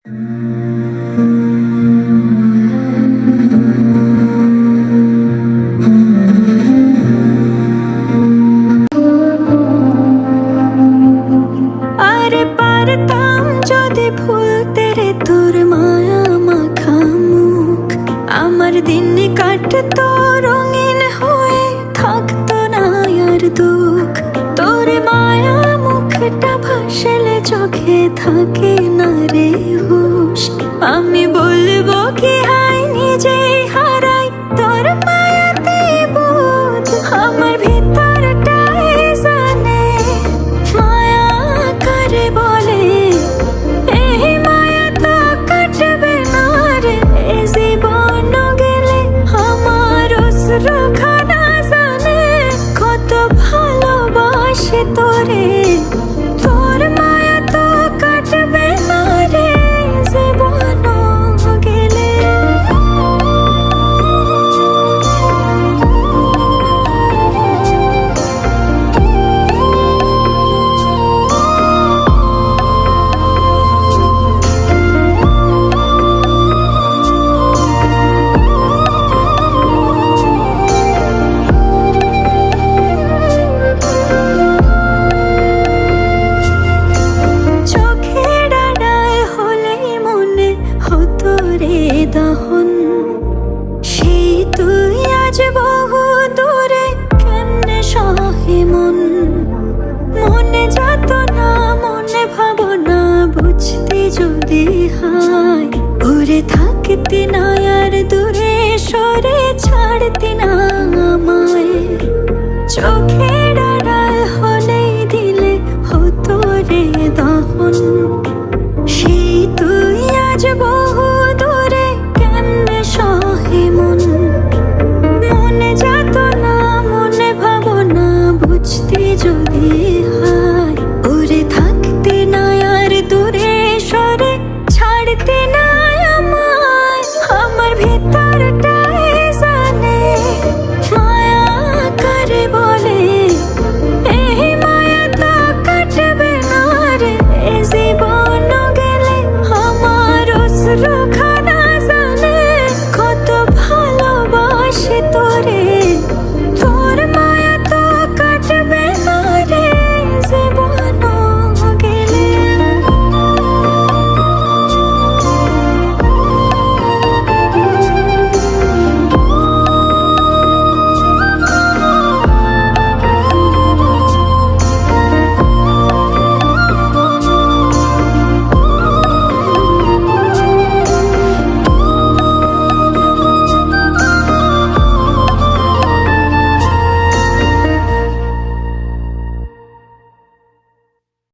আরে পারতাম যদি ভুলতে রে তোর মায়া মাখা মুখ, আমার দিন কাটতো রঙিন হয়ে, থাকতো না আর দুঃখ। তোর মায়া মুখটা ভাসলে চোখে থাকে না রে হুশ, আমি বলবো কি হাই নিজেই হারাই তোর মায়াতে বোধ। আমার ভিতরটাই জানে মায়া কারে বলে, এই মায়া তো কাটবে না রে জীবন গেলে। আমার অশ্রুখানা জানে কত ভালোবাসি তোরে, তোর মায়া তো কাটবে না রে জীবন গেলে। চোখের আড়াল হলেই মনে হতো রে দহন, সেই তুই আজ বহু দূরে কেমনে সহে মন। মনে যত না মনে ভাবনা বুঝতে যদি হয়, ঘুরে থাকতে না আর দূরে সরে ছাড়তে না আমায়। চোখে